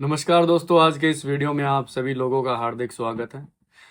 नमस्कार दोस्तों, आज के इस वीडियो में आप सभी लोगों का हार्दिक स्वागत है।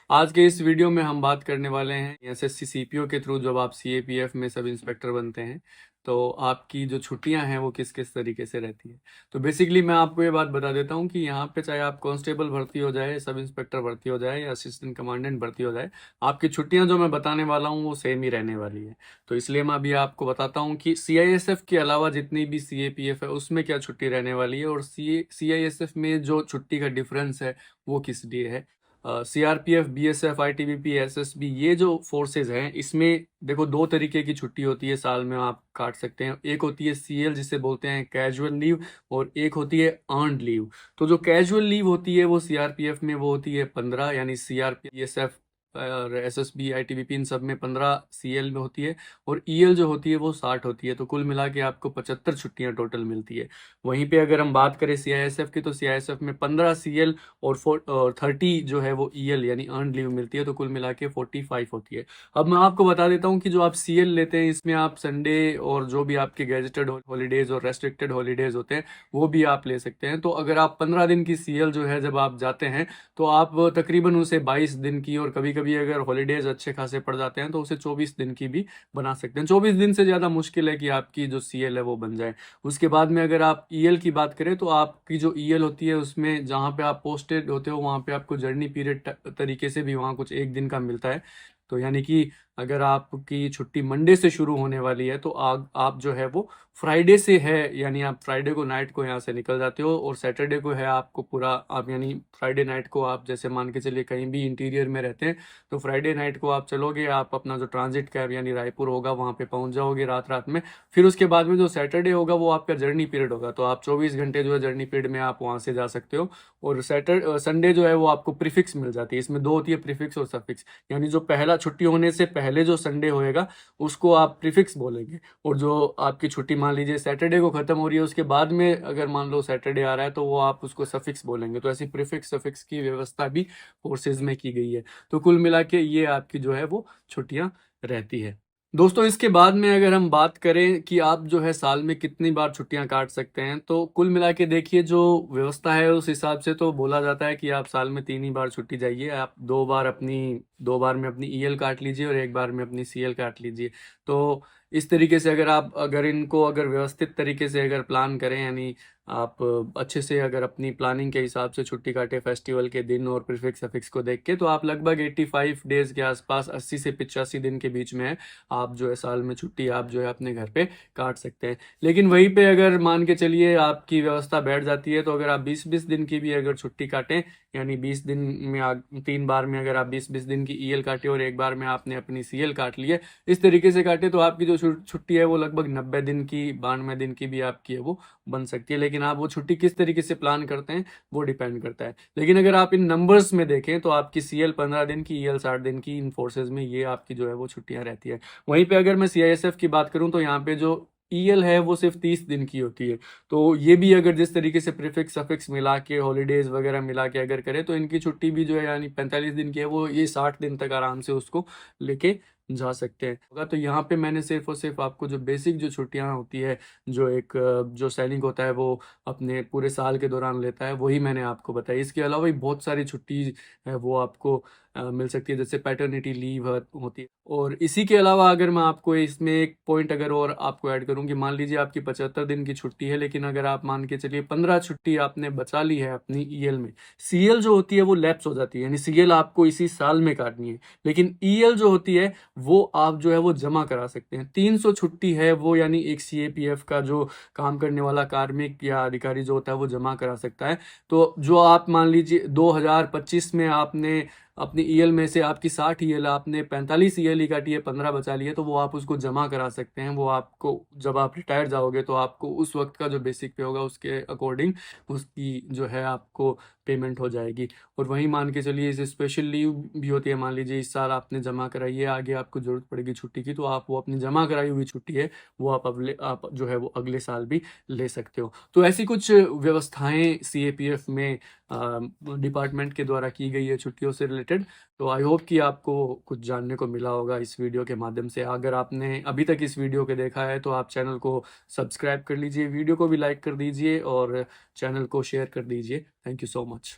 आज के इस वीडियो में हम बात करने वाले हैं एसएससी सीपीओ के थ्रू जब आप सीएपीएफ में सब इंस्पेक्टर बनते हैं तो आपकी जो छुट्टियां हैं वो किस किस तरीके से रहती है। तो बेसिकली मैं आपको ये बात बता देता हूँ कि यहाँ पे चाहे आप कांस्टेबल भर्ती हो जाए, सब इंस्पेक्टर भर्ती हो जाए या असिस्टेंट कमांडेंट भर्ती हो जाए, आपकी छुट्टियां जो मैं बताने वाला हूँ वो सेम ही रहने वाली है। तो इसलिए मैं अभी आपको बताता हूँ कि सीआईएसएफ के अलावा जितनी भी सीएपीएफ है उसमें क्या छुट्टी रहने वाली है और सीआईएसएफ में जो छुट्टी का डिफरेंस है वो किस लिए है। सीआरपीएफ, बीएसएफ, आईटीबीपी, एसएसबी, ये जो फोर्सेज हैं इसमें देखो दो तरीके की छुट्टी होती है साल में आप काट सकते हैं। एक होती है सीएल जिसे बोलते हैं कैजुअल लीव, और एक होती है अर्नड लीव। तो जो कैजुअल लीव होती है वो सीआरपीएफ में वो होती है 15, यानी सीआरपीएफ, बीएसएफ और एसएसबी, आईटीबीपी इन सब में 15 सीएल में होती है, और ईएल जो होती है वो 60 होती है। तो कुल मिला के आपको 75 छुट्टियां टोटल मिलती है। वहीं पे अगर हम बात करें सीआईएसएफ की तो सीआईएसएफ में 15 सीएल और 30 जो है वो ईएल यानी अर्न लीव मिलती है। तो कुल मिला के 45 होती है। अब मैं आपको बता देता हूँ कि जो आप सीएल लेते हैं इसमें आप संडे और जो भी आपके गैजेटेड हॉलीडेज और रेस्ट्रिक्टेड हॉलीडेज होते हैं वो भी आप ले सकते हैं। तो अगर आप 15 दिन की सीएल जो है जब आप जाते हैं तो आप तकरीबन उसे 22 दिन की, और कभी कभी अगर हॉलीडेज अच्छे खासे पड़ जाते हैं तो उसे 24 दिन की भी बना सकते हैं। 24 दिन से ज़्यादा मुश्किल है कि आपकी जो सीएल है वो बन जाए। उसके बाद में अगर आप ईएल की बात करें तो आपकी जो ईएल होती है उसमें जहाँ पे आप पोस्टेड होते हो वहाँ पे आपको जर्नी पीरियड तरीके से भी वहाँ कुछ एक दिन का मिलता है। तो यानी कि अगर आपकी छुट्टी मंडे से शुरू होने वाली है तो आप जो है वो फ्राइडे से है, यानी आप फ्राइडे को नाइट को यहाँ से निकल जाते हो, और सैटरडे को है आपको पूरा, आप यानी फ्राइडे नाइट को आप जैसे मान के चलिए कहीं भी इंटीरियर में रहते हैं तो फ्राइडे नाइट को आप चलोगे, आप अपना जो ट्रांजिट कैब यानी रायपुर होगा वहाँ पे पहुँच जाओगे रात रात में। फिर उसके बाद में जो सैटरडे होगा वो आपका जर्नी पीरियड होगा, तो आप 24 घंटे जो है जर्नी पीरियड में आप वहाँ से जा सकते हो। और संडे जो है वो आपको प्रीफिक्स मिल जाती है। इसमें दो होती है, प्रीफिक्स और सफिक्स। यानी जो पहला छुट्टी होने से पहले जो संडे होएगा उसको आप प्रीफिक्स बोलेंगे, और जो आपकी छुट्टी मान लीजिए सैटरडे को खत्म हो रही है उसके बाद में अगर मान लो सैटरडे आ रहा है तो वो आप उसको सफिक्स बोलेंगे। तो ऐसी प्रीफिक्स सफिक्स की व्यवस्था भी कोर्सेज में की गई है। तो कुल मिला के ये आपकी जो है वो छुट्टियां रहती है। दोस्तों इसके बाद में अगर हम बात करें कि आप जो है साल में कितनी बार छुट्टियां काट सकते हैं, तो कुल मिला के देखिए जो व्यवस्था है उस हिसाब से तो बोला जाता है कि आप साल में 3 ही बार छुट्टी जाइए। आप 2 बार में अपनी ईएल काट लीजिए और 1 बार में अपनी सीएल काट लीजिए। तो इस तरीके से अगर इनको अगर व्यवस्थित तरीके से अगर प्लान करें, यानी आप अच्छे से अगर अपनी प्लानिंग के हिसाब से छुट्टी काटे फेस्टिवल के दिन और प्रीफिक्स अफिक्स को देख के, तो आप लगभग 85 डेज के आसपास, 80 से 85 दिन के बीच में है आप जो है साल में छुट्टी आप जो है अपने घर पे काट सकते हैं। लेकिन वहीं पे अगर मान के चलिए आपकी व्यवस्था बैठ जाती है तो अगर आप 20-20 दिन की भी अगर छुट्टी काटें, यानी 20 दिन में 3 बार में अगर आप 20-20 दिन की ईएल काटे और 1 बार में आपने अपनी सीएल काट लिए, इस तरीके से काटे तो आपकी जो छुट्टी है वो लगभग 90 दिन की, 92 दिन की भी आपकी है वो बन सकती है। लेकिन आप वो छुट्टी किस तरीके से प्लान करते हैं वो डिपेंड करता है। लेकिन अगर आप इन नंबर्स में देखें तो आपकी सीएल 15 दिन की, ईएल 60 दिन की, इन फोर्सेज में ये आपकी जो है वो छुट्टियां रहती है। वहीं पे अगर मैं सीआईएसएफ की बात करूं तो यहाँ पे जो ईएल है वो सिर्फ 30 दिन की होती है। तो ये भी अगर जिस तरीके से प्रीफिक्स सफिक्स मिला के हॉलीडेज वगैरह मिला के अगर करें तो इनकी छुट्टी भी जो है यानी 45 दिन की है वो ये 60 दिन तक आराम से उसको लेके जा सकते हैं होगा। तो यहाँ पे मैंने सिर्फ और सिर्फ आपको जो बेसिक जो छुट्टियां होती है जो एक जो सैनिक होता है वो अपने पूरे साल के दौरान लेता है वही मैंने आपको बताया। इसके अलावा भी बहुत सारी छुट्टी है वो आपको मिल सकती है, जैसे पैटर्निटी लीव होती है। और इसी के अलावा अगर मैं आपको इसमें एक पॉइंट अगर और आपको ऐड करूं कि मान लीजिए आपकी 75 दिन की छुट्टी है, लेकिन अगर आप मान के चलिए 15 छुट्टी आपने बचा ली है अपनी ईएल में, सीएल जो होती है वो लैप्स हो जाती है, यानी सीएल आपको इसी साल में काटनी है, लेकिन ईएल जो होती है वो आप जो है वो जमा करा सकते हैं। 300 छुट्टी है वो, यानी एक सीएपीएफ का जो काम करने वाला कार्मिक या अधिकारी जो होता है वो जमा करा सकता है। तो जो आप मान लीजिए 2025 में आपने अपनी ईएल में से आपकी 60 ईएल आपने 45 ईएल ही काटी है, 15 बचा लिए, तो वो आप उसको जमा करा सकते हैं। वो आपको जब आप रिटायर जाओगे तो आपको उस वक्त का जो बेसिक पे होगा उसके अकॉर्डिंग उसकी जो है आपको पेमेंट हो जाएगी। और वहीं मान के चलिए इस स्पेशल लीव भी होती है, मान लीजिए इस साल आपने जमा कराई है, आगे आपको जरूरत पड़ेगी छुट्टी की, तो आप वो अपनी जमा कराई हुई छुट्टी है वो आप जो है वो अगले साल भी ले सकते हो। तो ऐसी कुछ व्यवस्थाएं सीएपीएफ में डिपार्टमेंट के द्वारा की गई है छुट्टियों से रिलेटेड। तो आई होप कि आपको कुछ जानने को मिला होगा इस वीडियो के माध्यम से। अगर आपने अभी तक इस वीडियो को देखा है तो आप चैनल को सब्सक्राइब कर लीजिए, वीडियो को भी लाइक कर दीजिए और चैनल को शेयर कर दीजिए। Thank you so much.